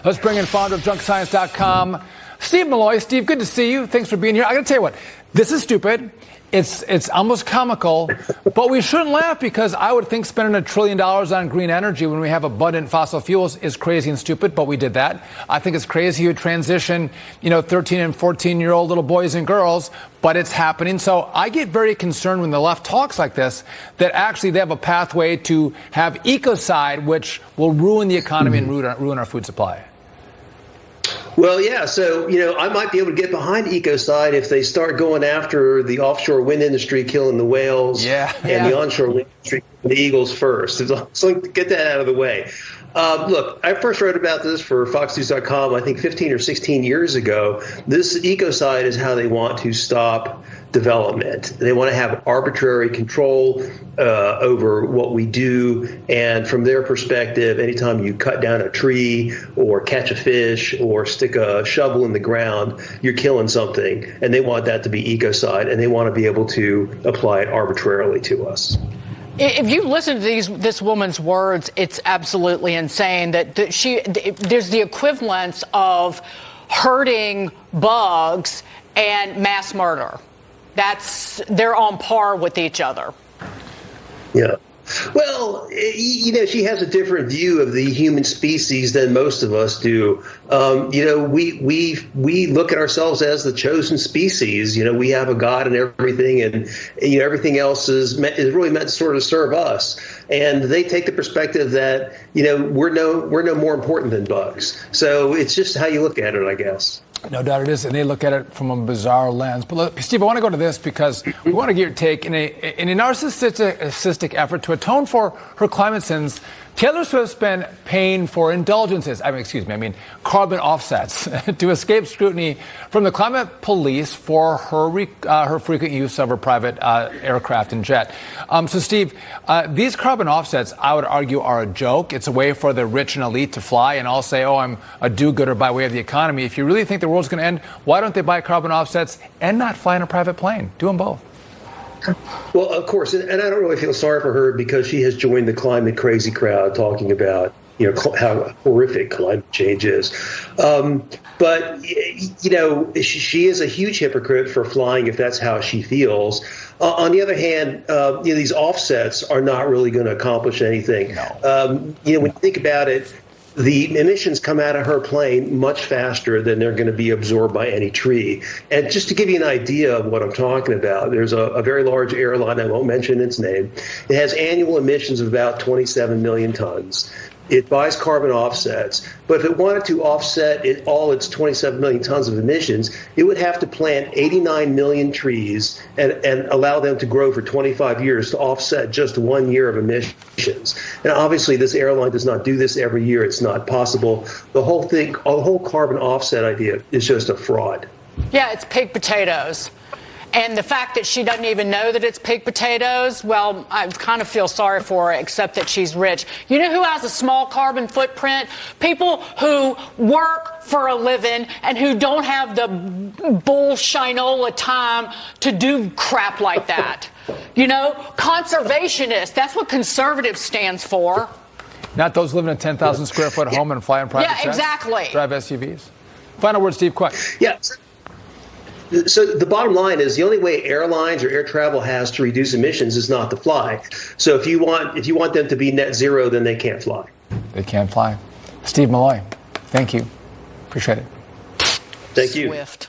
Let's bring in founder of junkscience.com, Steve Milloy. Steve, good to see you. Thanks for being here. I got to tell you what, this is stupid. It's almost comical, but we shouldn't laugh because I would think spending $1 trillion on green energy when we have abundant fossil fuels is crazy and stupid, but we did that. I think it's crazy you transition, 13 and 14-year-old little boys and girls, but it's happening. So I get very concerned when the left talks like this, that actually they have a pathway to have ecocide, which will ruin the economy and ruin our food supply. Well, yeah. So, I might be able to get behind ecocide if they start going after the offshore wind industry, killing the whales, and the onshore wind industry, the eagles first. So get that out of the way. Look, I first wrote about this for FoxNews.com, I think 15 or 16 years ago. This ecocide is how they want to stop development. They want to have arbitrary control over what we do. And from their perspective, anytime you cut down a tree or catch a fish or stick a shovel in the ground, you're killing something. And they want that to be ecocide, and they want to be able to apply it arbitrarily to us. If you listen to this woman's words, it's absolutely insane that there's the equivalence of hurting bugs and mass murder. They're on par with each other. Yeah. Well, she has a different view of the human species than most of us do. We look at ourselves as the chosen species. We have a God and everything, and everything else is really meant to sort of serve us. And they take the perspective that we're no more important than bugs. So it's just how you look at it, I guess. No doubt it is, and they look at it from a bizarre lens. But look, Steve, I want to go to this because we want to get your take. In a narcissistic effort to atone for her climate sins, Taylor Swift's been paying for indulgences, carbon offsets, to escape scrutiny from the climate police for her frequent use of her private aircraft and jet. So, Steve, these carbon offsets, I would argue, are a joke. It's a way for the rich and elite to fly and all say, I'm a do-gooder by way of the economy. If you really think the world's going to end, why don't they buy carbon offsets and not fly in a private plane? Do them both. Well, of course, and I don't really feel sorry for her because she has joined the climate crazy crowd talking about how horrific climate change is. But she is a huge hypocrite for flying if that's how she feels. On the other hand, these offsets are not really going to accomplish anything. No. When you think about it, the emissions come out of her plane much faster than they're going to be absorbed by any tree. And just to give you an idea of what I'm talking about, there's a very large airline, I won't mention its name. It has annual emissions of about 27 million tons. It buys carbon offsets, but if it wanted to offset all its 27 million tons of emissions, it would have to plant 89 million trees and allow them to grow for 25 years to offset just 1 year of emissions. And obviously, this airline does not do this every year. It's not possible. The whole carbon offset idea is just a fraud. Yeah, it's pig potatoes. And the fact that she doesn't even know that it's pig potatoes, well, I kind of feel sorry for her, except that she's rich. You know who has a small carbon footprint? People who work for a living and who don't have the bullshinola time to do crap like that. Conservationists, that's what conservative stands for. Not those living in a 10,000 square foot home and fly in private jets? Yeah, exactly. Drive SUVs. Final word, Steve, quick. Yeah. So the bottom line is the only way airlines or air travel has to reduce emissions is not to fly. So if you want them to be net zero, then they can't fly. They can't fly. Steve Milloy, thank you. Appreciate it. Thank you. Swift.